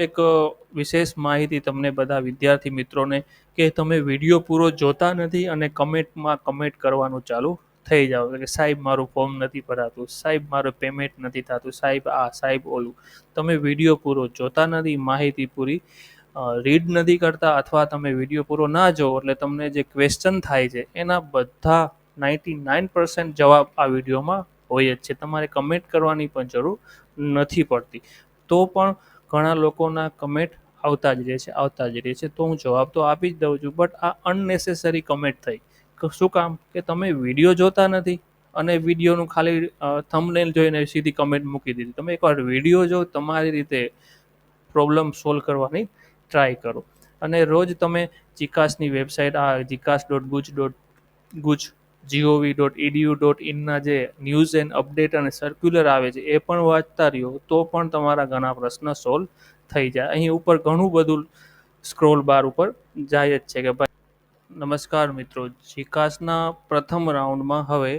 એક વિશેષ માહિતી તમને બધા વિદ્યાર્થી મિત્રોને કે તમે વિડીયો પૂરો જોતા નથી અને કમેન્ટમાં કમેન્ટ કરવાનું ચાલુ થઈ જાવ કે સાહેબ મારું ફોર્મ નથી ભરાતું, સાહેબ મારું પેમેન્ટ નથી થતું, સાહેબ આ સાહેબ ઓલું. તમે વિડીયો પૂરો જોતા નથી, માહિતી પૂરી રીડ નથી કરતા, અથવા તમે વિડીયો પૂરો ના જોવો એટલે તમને જે ક્વેશ્ચન થાય છે એના બધા 99% જવાબ આ વિડીયોમાં હોય જ છે. તમારે કમેન્ટ કરવાની પણ જરૂર નથી પડતી. તો પણ ઘણા લોકોના કમેન્ટ આવતા જ રહે છે. તો હું જવાબ તો આપી જ દઉં છું, બટ આ અનનેસેસરી કમેન્ટ થઈ. શું કામ? કે તમે વિડીયો જોતા નથી અને વિડીયોનું ખાલી થંબનેલ જોઈને સીધી કમેન્ટ મૂકી દીધી. તમે એકવાર વિડીયો જો, તમારી રીતે પ્રોબ્લેમ સોલ્વ કરવાની ટ્રાય કરો. અને રોજ તમે જીકાસની વેબસાઇટ, આ જીકાસ.ગુજ gov.edu.in ના જે ન્યૂઝ એન્ડ અપડેટ અને સર્ક્યુલર આવે છે એ પણ વાંચતા રહ્યો તો પણ તમારા ઘણા પ્રશ્ન સોલ્વ થઈ જાય. અહીં ઉપર ઘણું બધું સ્ક્રોલ બાર ઉપર જાય જ છે કે ભાઈ નમસ્કાર મિત્રો, જીકાસના પ્રથમ રાઉન્ડમાં હવે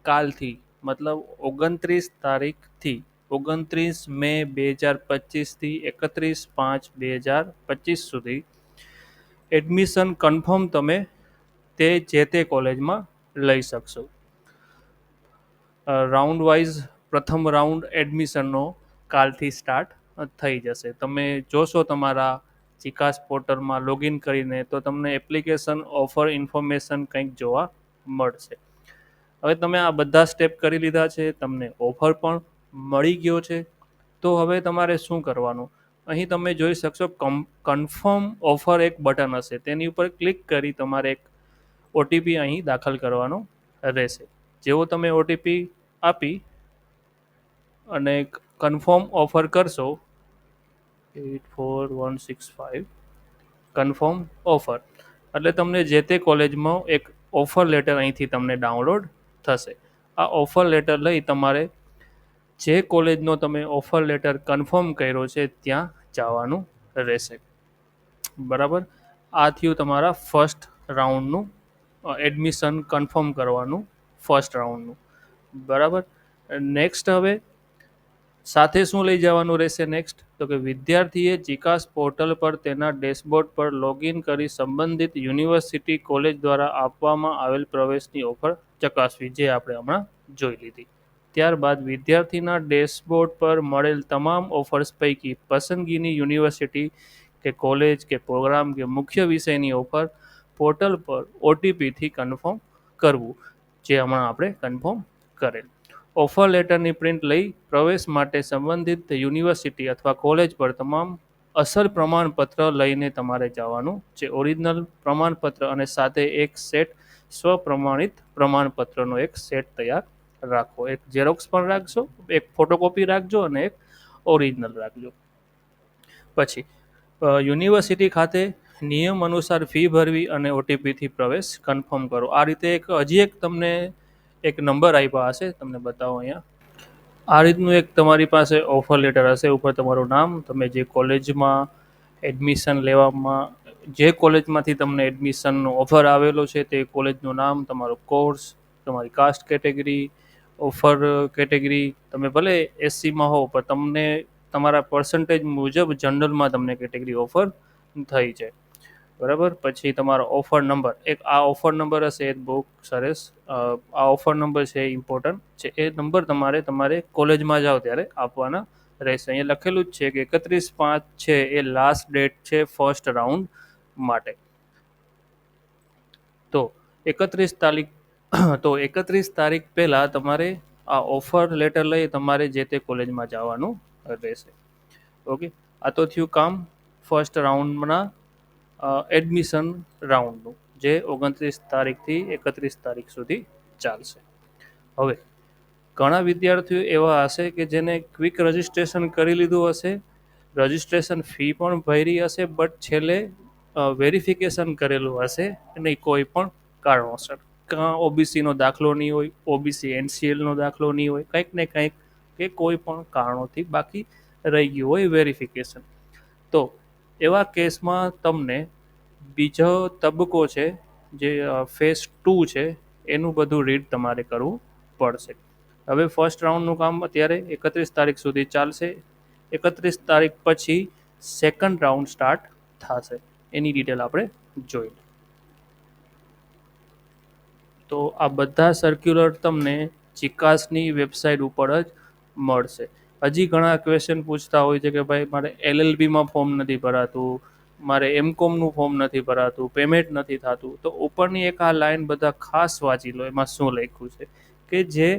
કાલથી મતલબ 29 તારીખથી 29 મે 2025થી 31 5 2025 સુધી એડમિશન કન્ફર્મ તમે જે તે કોલેજમાં લઈ શકશો. રાઉન્ડ વાઇઝ પ્રથમ રાઉન્ડ એડમિશનનો કાલથી સ્ટાર્ટ થઈ જશે. તમે જોશો તમારા જીકાસ પોર્ટલમાં લોગિન કરીને તો તમને એપ્લિકેશન, ઓફર, ઇન્ફોર્મેશન કંઈક જોવા મળશે. હવે તમે આ બધા સ્ટેપ કરી લીધા છે, તમને ઓફર પણ મળી ગયો છે. તો હવે તમારે શું કરવાનું? અહીં તમે જોઈ શકશો કન્ફર્મ ઓફર એક બટન હશે, તેની ઉપર ક્લિક કરી તમારે એક ઓટીપી અહીં દાખલ કરવાનો રહેશે. જેવો તમે ઓટીપી આપી અને કન્ફર્મ ઓફર કરશો 84165 કન્ફર્મ ઓફર એટલે તમને જે તે કોલેજમાં એક ઓફર લેટર અહીંથી તમને ડાઉનલોડ થશે. આ ઓફર લેટર લઈ તમારે જે કોલેજનો તમે ઓફર લેટર કન્ફર્મ કર્યો છે ત્યાં જવાનું રહેશે. બરાબર. આ થયું તમારા ફર્સ્ટ રાઉન્ડનું એડમિશન કન્ફર્મ કરવાનું, ફર્સ્ટ રાઉન્ડનું. બરાબર. નેક્સ્ટ હવે સાથે શું લઈ જવાનું રહેશે? નેક્સ્ટ તો કે વિદ્યાર્થીએ જીકાસ પોર્ટલ પર તેના ડેશબોર્ડ પર લોગિન કરી સંબંધિત યુનિવર્સિટી, કોલેજ દ્વારા આપવામાં આવેલ પ્રવેશની ઓફર ચકાસવી, જે આપણે હમણાં જોઈ લીધી. ત્યારબાદ વિદ્યાર્થીના ડેશબોર્ડ પર મળેલ તમામ ઓફર્સ પૈકી પસંદગીની યુનિવર્સિટી કે કોલેજ કે પ્રોગ્રામ કે મુખ્ય વિષયની ઓફર પોર્ટલ પર ઓટીપીથી કન્ફર્મ કરવું, જે હમણાં આપણે કન્ફર્મ કરેલ. ઓફર લેટરની પ્રિન્ટ લઈ પ્રવેશ માટે સંબંધિત યુનિવર્સિટી અથવા કોલેજ પર તમામ અસલ પ્રમાણપત્ર લઈને તમારે જવાનું છે. ઓરિજિનલ પ્રમાણપત્ર અને સાથે એક સેટ સ્વપ્રમાણિત પ્રમાણપત્રનો એક સેટ તૈયાર રાખો. એક ઝેરોક્સ પણ રાખજો, એક ફોટોકોપી રાખજો અને એક ઓરિજિનલ રાખજો. પછી યુનિવર્સિટી ખાતે નિયમ અનુસાર ફી ભરવી અને ઓટીપીથી પ્રવેશ કન્ફર્મ કરો. આ રીતે હજી એક તમને એક નંબર આપ્યા હશે, તમને બતાવો અહીંયા. આ રીતનું એક તમારી પાસે ઓફર લેટર હશે. ઉપર તમારું નામ, તમે જે કોલેજમાં એડમિશન લેવામાં, જે કોલેજમાંથી તમને એડમિશનનો ઓફર આવેલો છે તે કોલેજનું નામ, તમારો કોર્સ, તમારી કાસ્ટ કેટેગરી, ઓફર કેટેગરી. તમે ભલે એસસીમાં હો પણ તમને તમારા પર્સન્ટેજ મુજબ જનરલમાં તમને કેટેગરી ઓફર થઈ છે. બરાબર. પછી તમારો ઓફર નંબર, એક આ ઓફર નંબર હશે, એ બહુ સરસ. આ ઓફર નંબર છે ઇમ્પોર્ટન્ટ છે. એ નંબર તમારે કોલેજમાં જાઓ ત્યારે આપવાના રહેશે. અહીંયા લખેલું જ છે કે 31/5 છે એ લાસ્ટ ડેટ છે ફર્સ્ટ રાઉન્ડ માટે. તો 31 તારીખ પહેલાં તમારે આ ઓફર લેટર લઈ તમારે જે તે કોલેજમાં જવાનું રહેશે. ઓકે. આ તો થયું કામ ફર્સ્ટ રાઉન્ડના એડમિશન રાઉન્ડનું, જે 29 તારીખથી 31 તારીખ સુધી ચાલશે. હવે ઘણા વિદ્યાર્થીઓ એવા હશે કે જેને ક્વિક રજિસ્ટ્રેશન કરી લીધું હશે, રજિસ્ટ્રેશન ફી પણ ભરી હશે, બટ છેલ્લે વેરિફિકેશન કરેલું હશે નહીં કોઈ પણ કારણોસર. ઓબીસીનો દાખલો નહીં હોય, ઓબીસી એનસીએલનો દાખલો નહીં હોય, કંઈક ને કંઈક કે કોઈ પણ કારણોથી બાકી રહી ગયું હોય વેરિફિકેશન. તો એવા કેસમાં તમને બીજો તબક્કો છે જે ફેઝ 2 છે, એનું બધું રીડ તમારે કરવું પડશે. હવે ફર્સ્ટ રાઉન્ડનું કામ અત્યારે 31 તારીખ સુધી ચાલશે. 31 તારીખ પછી સેકન્ડ રાઉન્ડ સ્ટાર્ટ થશે. એની ડિટેલ આપણે જોઈ. તો આ બધા સર્ક્યુલર તમને ચિકાસની વેબસાઇટ ઉપર જ મળશે. હજી ઘણા ક્વેશ્ચન પૂછતા હોય છે કે ભાઈ મારે LLBમાં ફોર્મ નથી ભરાતું, મારે MCOMનું ફોર્મ નથી ભરાતું, પેમેન્ટ નથી થતું. તો ઉપરની એક આ લાઈન બધા ખાસ વાંચી લો. એમાં શું લખ્યું છે કે જે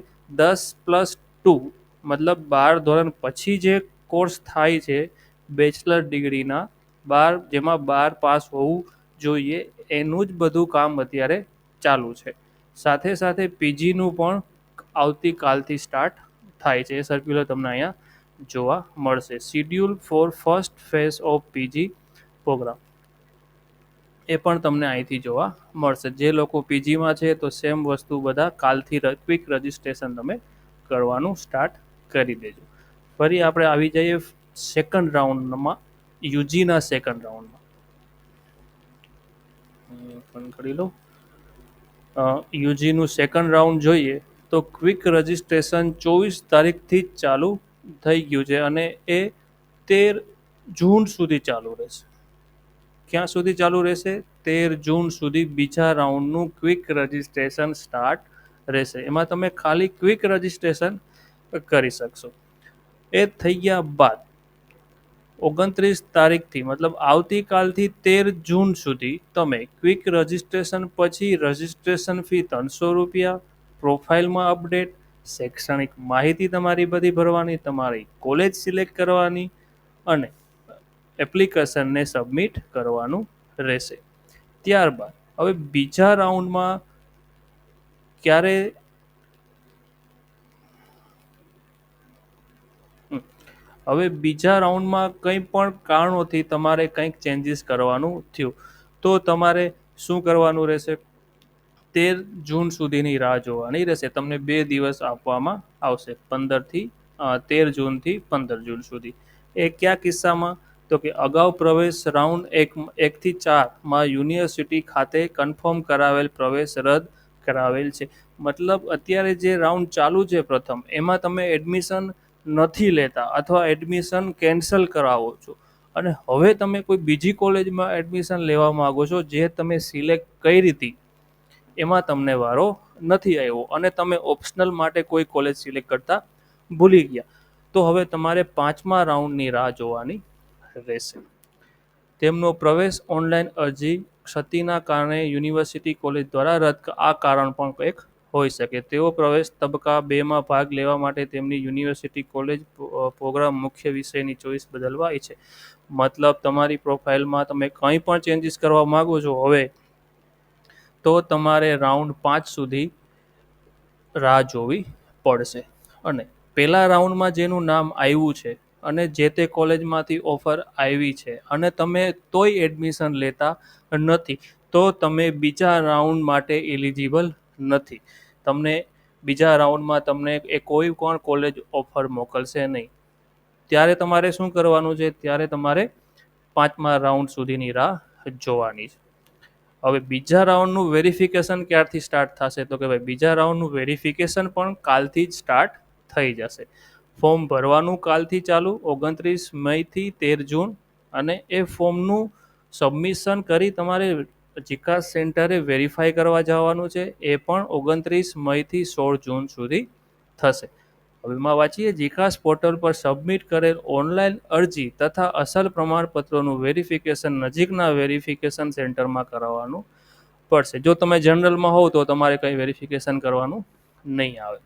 10+2 મતલબ 12 ધોરણ પછી જે કોર્સ થાય છે બેચલર ડિગ્રીના, જેમાં 12 પાસ હોવું જોઈએ, એનું જ બધું કામ અત્યારે ચાલુ છે. સાથે સાથે પીજીનું પણ આવતીકાલથી સ્ટાર્ટ થાય છે. એ સર્ક્યુલર તમને અહીંયા જોવા મળશે. Schedule for first phase of PG program એ પણ તમને અહીંથી જોવા મળશે. જે લોકો પીજીમાં છે તો સેમ વસ્તુ બધા કાલથી ક્વિક રજિસ્ટ્રેશન તમે કરવાનું સ્ટાર્ટ કરી દેજો. ફરી આપણે આવી જઈએ સેકન્ડ રાઉન્ડમાં, યુજીના સેકન્ડ રાઉન્ડમાં. પણ કરી લો. યુજીનું સેકન્ડ રાઉન્ડ જોઈએ તો ક્વિક રજિસ્ટ્રેશન 24 તારીખથી જ ચાલુ થઈ ગયું છે અને એ 13 જૂન સુધી ચાલુ રહેશે. ક્યાં સુધી ચાલુ રહેશે? 13 જૂન સુધી બીજા રાઉન્ડનું ક્વિક રજિસ્ટ્રેશન સ્ટાર્ટ રહેશે. એમાં તમે ખાલી ક્વિક રજિસ્ટ્રેશન કરી શકશો. એ થઈ ગયા બાદ 29 તારીખથી મતલબ આવતીકાલથી 13 જૂન સુધી તમે ક્વિક રજિસ્ટ્રેશન પછી રજિસ્ટ્રેશન ફી 300 રૂપિયા, પ્રોફાઇલમાં અપડેટ, શૈક્ષણિક માહિતી તમારી બધી ભરવાની, તમારી કોલેજ સિલેક્ટ કરવાની અને એપ્લિકેશનને સબમિટ કરવાનું રહેશે. ત્યારબાદ હવે બીજા રાઉન્ડમાં ક્યારે હવે બીજા રાઉન્ડમાં કંઈ પણ કારણોથી તમારે કંઈક ચેન્જીસ કરવાનું થયું તો તમારે શું કરવાનું રહેશે? 13 જૂન સુધીની રાહ જોવાની રહેશે. તમને 2 દિવસ આપવામાં આવશે, 13 જૂનથી 15 જૂન સુધી. એ કયા કિસ્સામાં? તો કે અગાઉ પ્રવેશ રાઉન્ડ 1 થી 4માં યુનિવર્સિટી ખાતે કન્ફર્મ કરાવેલ પ્રવેશ રદ કરાવેલ છે. મતલબ અત્યારે જે રાઉન્ડ ચાલુ છે પ્રથમ, એમાં તમે એડમિશન નથી લેતા અથવા એડમિશન કેન્સલ કરાવો છો અને હવે તમે કોઈ બીજી કોલેજમાં એડમિશન લેવા માગો છો જે તમે સિલેક્ટ કરી હતી એમાં તમને વારો નથી આવ્યો અને તમે ઓપ્શનલ માટે કોઈ કોલેજ સિલેક્ટ કરતા ભૂલી ગયા, તો હવે તમારે 5મા રાઉન્ડની રાહ જોવાની રહેશે. તેમનો પ્રવેશ ઓનલાઈન અરજી ક્ષતિના કારણે યુનિવર્સિટી કોલેજ દ્વારા રદ, આ કારણ પણ એક હોઈ શકે. તેઓ પ્રવેશ તબક્કા 2માં ભાગ લેવા માટે તેમની યુનિવર્સિટી કોલેજ પ્રોગ્રામ મુખ્ય વિષયની ચોઈસ બદલવા ઈચ્છે. મતલબ તમારી પ્રોફાઇલમાં તમે કંઈ પણ ચેન્જીસ કરવા માગો છો હવે, તો તમારે રાઉન્ડ 5 સુધી રાહ જોવી પડશે. અને પહેલા રાઉન્ડમાં જેનું નામ આવ્યું છે અને જે તે કોલેજમાંથી ઓફર આવી છે અને તમે તોય એડમિશન લેતા નથી, તો તમે બીજા રાઉન્ડ માટે એલિજિબલ નથી. તમને બીજા રાઉન્ડમાં તમને કોઈ પણ કોલેજ ઓફર મોકલશે નહીં. ત્યારે તમારે શું કરવાનું છે? ત્યારે તમારે 5મા રાઉન્ડ સુધીની રાહ જોવાની છે. હવે બીજા રાઉન્ડનું વેરિફિકેશન ક્યારથી સ્ટાર્ટ થશે? તો કે ભાઈ બીજા રાઉન્ડનું વેરિફિકેશન પણ કાલથી જ સ્ટાર્ટ થઈ જશે. ફોર્મ ભરવાનું કાલથી ચાલુ, 29 મઈથી 13 જૂન, અને એ ફોર્મનું સબમિશન કરી તમારે જીકાસ સેન્ટરે વેરીફાઈ કરવા જવાનું છે. એ પણ 29 મઈથી 16 જૂન સુધી થશે. હવેમાં વાંચીએ. જીકાસ પોર્ટલ પર સબમિટ કરેલ ઓનલાઈન અરજી તથા અસલ પ્રમાણપત્રોનું વેરિફિકેશન નજીકના વેરિફિકેશન સેન્ટરમાં કરાવવાનું પડશે. જો તમે જનરલમાં હોવ તો તમારે કંઈ વેરિફિકેશન કરવાનું નહીં આવે.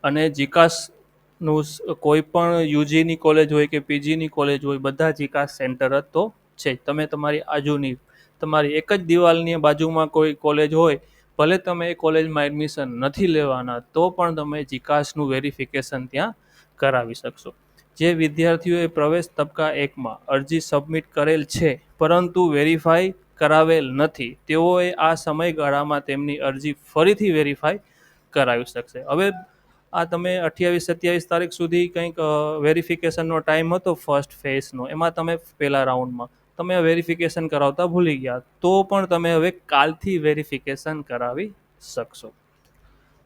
અને જીકાસનું કોઈ પણ યુજીની કોલેજ હોય કે પીજીની કોલેજ હોય, બધા જીકાસ સેન્ટર જ તો છે. તમે તમારી તમારી એક જ દિવાલની બાજુમાં કોઈ કોલેજ હોય, ભલે તમે એ કોલેજમાં એડમિશન નથી લેવાના તો પણ તમે જીકાસનું વેરિફિકેશન ત્યાં કરાવી શકશો. જે વિદ્યાર્થીઓએ પ્રવેશ તબક્કા 1માં અરજી સબમિટ કરેલ છે પરંતુ વેરીફાઈ કરાવેલ નથી, તેઓએ આ સમયગાળામાં તેમની અરજી ફરીથી વેરીફાઈ કરાવી શકશે. હવે આ તમે 28-27 તારીખ સુધી કંઈક વેરિફિકેશનનો ટાઈમ હતો ફર્સ્ટ ફેઝનો, એમાં તમે પહેલા રાઉન્ડમાં તમે વેરિફિકેશન કરાવતા ભૂલી ગયા, તો પણ તમે હવે કાલથી વેરિફિકેશન કરાવી શકશો.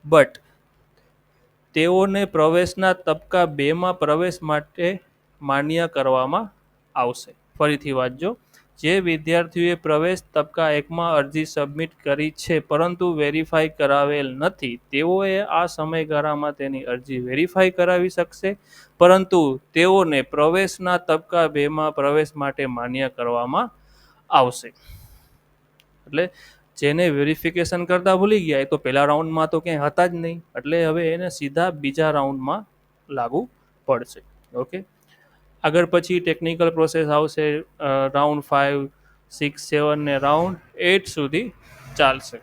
બટ તેઓને પ્રવેશના તબક્કા 2માં પ્રવેશ માટે માન્ય કરવામાં આવશે. ફરીથી વાંચજો. જે વિદ્યાર્થીઓએ પ્રવેશ તબક્કા 1માં અરજી સબમિટ કરી છે પરંતુ વેરીફાઈ કરાવેલ નથી, તેઓએ આ સમયગાળામાં તેની અરજી વેરીફાઈ કરાવી શકશે, પરંતુ તેઓને પ્રવેશના તબક્કા 2માં પ્રવેશ માટે માન્ય કરવામાં આવશે. એટલે જેને વેરિફિકેશન કરતા ભૂલી ગયા એ તો પહેલા રાઉન્ડમાં તો ક્યાંય હતા જ નહીં, એટલે હવે એને સીધા બીજા રાઉન્ડમાં લાગુ પડશે. ઓકે, આગળ પછી ટેકનિકલ પ્રોસેસ આવશે. રાઉન્ડ 5, 6, 7 ને રાઉન્ડ 8 સુધી ચાલશે.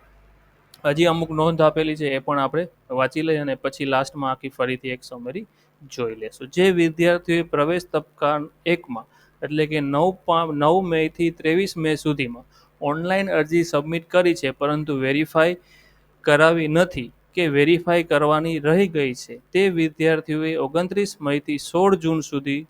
હજી અમુક નોંધ આપેલી છે એ પણ આપણે વાંચી લઈએ અને પછી લાસ્ટમાં આખી ફરીથી એક સમરી જોઈ લેશું. જે વિદ્યાર્થીઓએ પ્રવેશ તબક્કા 1માં એટલે કે 9 મેથી 23 મે સુધીમાં ઓનલાઈન અરજી સબમિટ કરી છે પરંતુ વેરીફાઈ કરાવી નથી કે વેરીફાઈ કરવાની રહી ગઈ છે, તે વિદ્યાર્થીઓએ 29 મઈથી 16 જૂન સુધી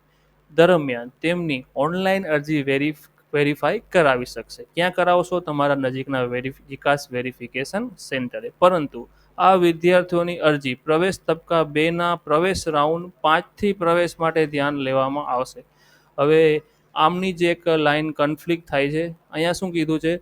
દરમિયાન તેમની ઓનલાઈન અરજી વેરીફાઈ કરાવી શકશે. ક્યાં કરાવશો? તમારા નજીકના વિકાસ વેરિફિકેશન સેન્ટરે. પરંતુ આ વિદ્યાર્થીઓની અરજી પ્રવેશ તબક્કા 2ના પ્રવેશ રાઉન્ડ 5થી પ્રવેશ માટે ધ્યાન લેવામાં આવશે. હવે આમની જે એક લાઈન કન્ફ્લિક્ટ થાય છે, અહીંયા શું કીધું છે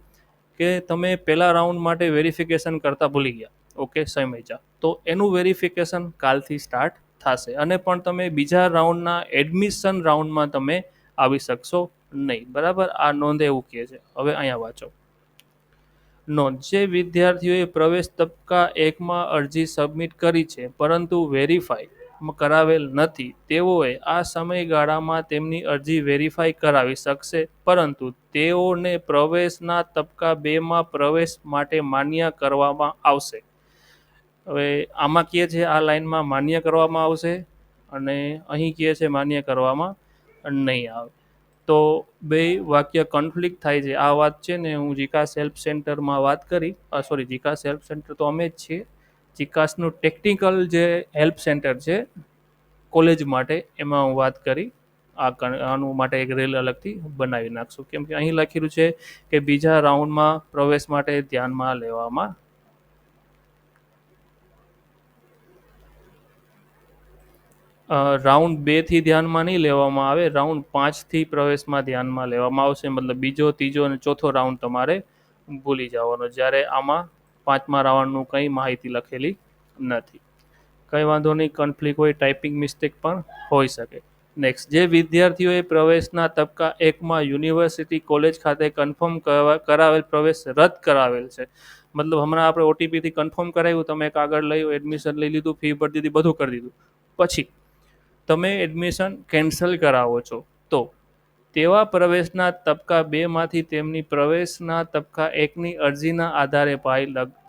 કે તમે પહેલા રાઉન્ડ માટે વેરિફિકેશન કરતા ભૂલી ગયા, ઓકે, સમજ્યા, તો એનું વેરિફિકેશન કાલથી સ્ટાર્ટ થશે અને પણ તમે બીજા રાઉન્ડના એડમિશન રાઉન્ડમાં તમે આવી શકશો નહીં. બરાબર, આ નોંધ એવું કહે છે. હવે અહીંયા વાંચો. નોંધ. જે વિદ્યાર્થીઓએ પ્રવેશ તબક્કા 1માં અરજી સબમિટ કરી છે પરંતુ વેરીફાઈ કરાવેલ નથી, તેઓએ આ સમયગાળામાં તેમની અરજી વેરીફાઈ કરાવી શકશે, પરંતુ તેઓને પ્રવેશના તબક્કા 2માં પ્રવેશ માટે માન્ય કરવામાં આવશે. હવે આમાં કહે છે આ લાઈનમાં માન્ય કરવામાં આવશે અને અહીં કહે છે માન્ય કરવામાં નહીં આવે. તો બે વાક્ય કન્ફ્લિક્ટ થાય છે. આ વાત છે ને હું જીકાસ હેલ્પ સેન્ટરમાં વાત કરી, જીકાસ હેલ્પ સેન્ટર તો અમે જ છીએ. જીકાસનું ટેકનિકલ જે હેલ્પ સેન્ટર છે કોલેજ માટે, એમાં હું વાત કરી. આનું માટે એક રેલ અલગથી બનાવી નાખશું, કેમ કે અહીં લખેલું છે કે બીજા રાઉન્ડમાં પ્રવેશ માટે ધ્યાનમાં લેવામાં રાઉન્ડ 2થી ધ્યાનમાં નહીં લેવામાં આવે, રાઉન્ડ 5થી પ્રવેશમાં ધ્યાનમાં લેવામાં આવશે. મતલબ બીજો, ત્રીજો અને ચોથો રાઉન્ડ તમારે ભૂલી જવાનો, જ્યારે આમાં 5મા રાઉન્ડનું કંઈ માહિતી લખેલી નથી. કંઈ વાંધો નહીં, કન્ફ્લિક્ટ હોય, ટાઈપિંગ મિસ્ટેક પણ હોઈ શકે. નેક્સ્ટ. જે વિદ્યાર્થીઓએ પ્રવેશના તબક્કા 1માં યુનિવર્સિટી કોલેજ ખાતે કન્ફર્મ કરાવેલ પ્રવેશ રદ કરાવેલ છે, મતલબ હમણાં આપણે ઓટીપીથી કન્ફર્મ કરાવ્યું, તમે કાગળ લઈ એડમિશન લઈ લીધું, ફી ભરી દીધી, બધું કરી દીધું, પછી તમે એડમિશન કેન્સલ કરાવો છો, તો તેવા પ્રવેશના તબક્કા 2માંથી તેમની પ્રવેશના તબક્કા 1ની અરજીના આધારે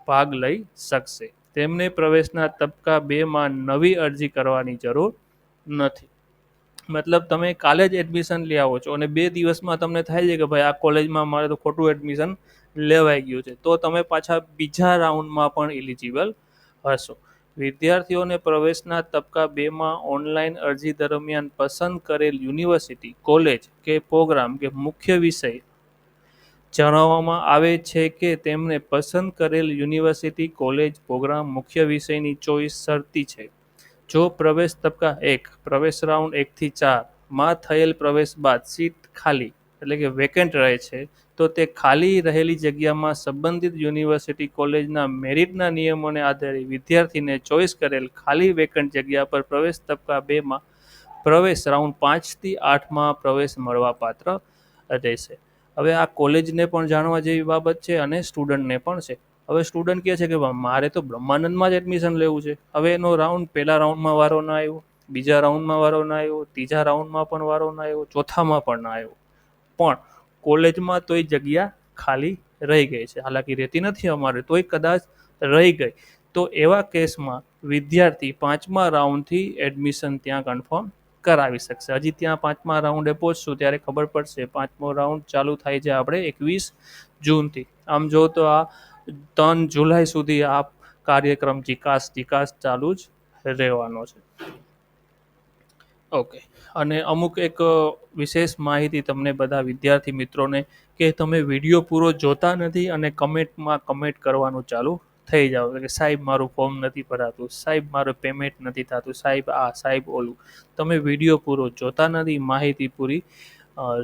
ભાગ લઈ શકશે. તેમને પ્રવેશના તબક્કા 2માં નવી અરજી કરવાની જરૂર નથી. મતલબ તમે કાલે જ એડમિશન લઈ આવો છો અને 2 દિવસમાં તમને થાય છે કે ભાઈ આ કોલેજમાં મારે તો ખોટું એડમિશન લેવાઈ ગયું છે, તો તમે પાછા બીજા રાઉન્ડમાં પણ એલિજિબલ હશો. વિદ્યાર્થીઓને પ્રવેશના તબક્કા 2માં ઓનલાઈન અરજી દરમિયાન પસંદ કરેલ યુનિવર્સિટી, કોલેજ કે પ્રોગ્રામ કે મુખ્ય વિષય જણાવવામાં આવે છે કે તેમને પસંદ કરેલ યુનિવર્સિટી, કોલેજ, પ્રોગ્રામ, મુખ્ય વિષયની ચોઈસ શરતી છે. જો પ્રવેશ તબક્કા 1 પ્રવેશ રાઉન્ડ 1થી 4માં થયેલ પ્રવેશ બાદ સીટ ખાલી એટલે કે વેકેન્ટ રહે છે, તો તે ખાલી રહેલી જગ્યામાં સંબંધિત યુનિવર્સિટી, કોલેજના મેરિટના નિયમોને આધારે વિદ્યાર્થીને ચોઈસ કરેલ ખાલી વેકેન્ટ જગ્યા પર પ્રવેશ તબક્કા 2માં પ્રવેશ રાઉન્ડ 5થી 8માં પ્રવેશ મળવાપાત્ર રહેશે. હવે આ કોલેજને પણ જાણવા જેવી બાબત છે અને સ્ટુડન્ટને પણ છે. હવે સ્ટુડન્ટ કહે છે કે મારે તો બ્રહ્માનંદમાં જ એડમિશન લેવું છે. હવે એનો રાઉન્ડ પહેલા રાઉન્ડમાં વારો ના આવ્યો, બીજા રાઉન્ડમાં વારો ના આવ્યો, ત્રીજા રાઉન્ડમાં પણ વારો ના આવ્યો, ચોથામાં પણ ના આવ્યો, પણ કોલેજમાં તોય જગ્યા ખાલી રહી ગઈ છે. હાલાકી રહેતી નથી અમારે, તોય કદાચ રહી ગઈ, તો એવા કેસમાં વિદ્યાર્થી 5મા રાઉન્ડથી એડમિશન ત્યાં કન્ફર્મ કરાવી શકશે. હજી ત્યાં 5મા રાઉન્ડે પહોંચશું ત્યારે ખબર પડશે. 5મો રાઉન્ડ ચાલુ થાય છે આપણે 21 જૂનથી. આમ જો તો આ 3 જુલાઈ સુધી આ કાર્યક્રમ જીકાસ ચાલુ જ રહેવાનો છે. ઓકે, અને અમુક એક વિશેષ માહિતી તમને બધા વિદ્યાર્થી મિત્રોને કે તમે વિડીયો પૂરો જોતા નથી અને કમેન્ટમાં કમેન્ટ કરવાનું ચાલુ થઈ જાવ કે સાહેબ મારું ફોર્મ નથી ભરાતું, સાહેબ મારું પેમેન્ટ નથી થતું, સાહેબ આ, સાહેબ ઓલું. તમે વિડીયો પૂરો જોતા નથી, માહિતી પૂરી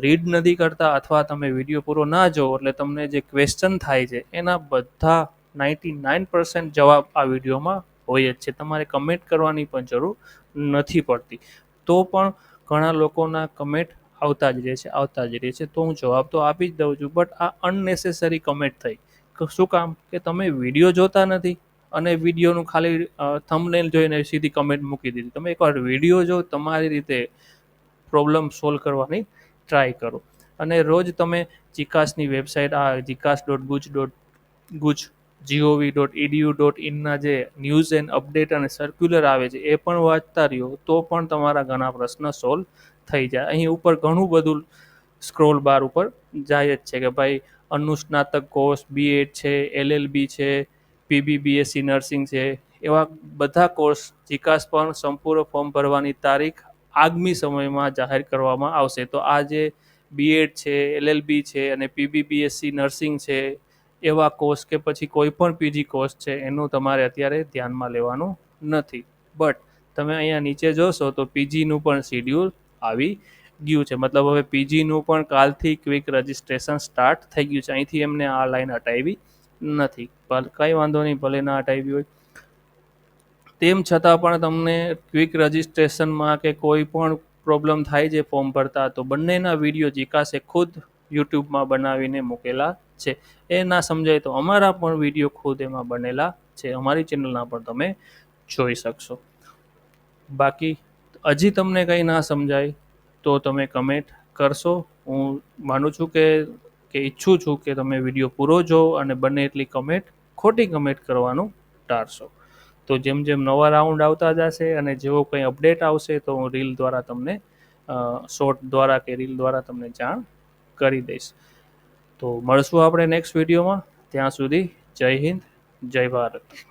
રીડ નથી કરતા અથવા તમે વિડીયો પૂરો ના જુઓ એટલે તમને જે ક્વેશ્ચન થાય છે એના બધા 99% જવાબ આ વિડીયોમાં હોય જ છે. તમારે કમેન્ટ કરવાની પણ જરૂર નથી પડતી. તો પણ ઘણા લોકોના કમેન્ટ આવતા જ રહે છે. તો હું જવાબ તો આપી જ દઉં છું, બટ આ અનનેસેસરી કમેન્ટ થઈ. શું કામ? કે તમે વિડીયો જોતા નથી અને વિડીયોનું ખાલી થંબનેલ જોઈને સીધી કમેન્ટ મૂકી દીધી. તમે એકવાર વિડીયો જો, તમારી રીતે પ્રોબ્લેમ સોલ્વ કરવાની ટ્રાય કરો. અને રોજ તમે જીકાસની વેબસાઇટ, આ jikas.guj.gov.edu.in ના જે ન્યૂઝ એન્ડ અપડેટ અને સર્ક્યુલર આવે છે એ પણ વાંચતા રહ્યો તો પણ તમારા ઘણા પ્રશ્ન સોલ્વ થઈ જાય. અહીં ઉપર ઘણું બધું સ્ક્રોલ બાર ઉપર જાય જ છે કે ભાઈ અનુસ્નાતક કોર્સ, બીએડ છે, એલએલબી છે, પીબીબીએસસી નર્સિંગ છે, એવા બધા કોર્સ જીકાસ પણ સંપૂર્ણ ફોર્મ ભરવાની તારીખ આગામી સમયમાં જાહેર કરવામાં આવશે. તો આ જે બીએડ છે, એલએલબી છે અને પીબીબીએસસી નર્સિંગ છે, એવા કોર્સ કે પછી કોઈ પણ પીજી કોર્સ છે એનું તમારે અત્યારે ધ્યાનમાં લેવાનું નથી. બટ તમે અહીંયા નીચે જોશો તો પીજીનું પણ શિડ્યુલ આવી ગયું છે. મતલબ હવે પીજીનું પણ કાલથી ક્વિક રજિસ્ટ્રેશન સ્ટાર્ટ થઈ ગયું છે. અહીંથી એમને આ લાઈન હટાવી નથી. કંઈ વાંધો નહીં, ભલે ના હટાવી હોય. તેમ છતાં પણ તમને ક્વિક રજિસ્ટ્રેશનમાં કે કોઈ પણ પ્રોબ્લેમ થાય છે ફોર્મ ભરતા, તો બંનેના વિડીયો જીકાસે ખુદ યુટ્યુબમાં બનાવીને મૂકેલા છે. એ ના સમજાય તો અમારા પણ વિડીયો ખુદ એમાં બનેલા છે, અમારી ચેનલના પણ તમે જોઈ શકશો. બાકી હજી તમને કંઈ ના સમજાય તો તમે કમેન્ટ કરશો. હું માનું છું કે ઈચ્છું છું કે તમે વિડીયો પૂરો જો અને બને એટલી ખોટી કમેન્ટ કરવાનું ટાળશો. તો જેમ જેમ નવા રાઉન્ડ આવતા જશે અને જેવો કંઈ અપડેટ આવશે તો હું રીલ દ્વારા તમને શોર્ટ દ્વારા કે રીલ દ્વારા તમને જાણ કરી દઈશ. તો મળશું આપણે નેક્સ્ટ વિડીયોમાં. ત્યાં સુધી જય હિન્દ, જય ભારત.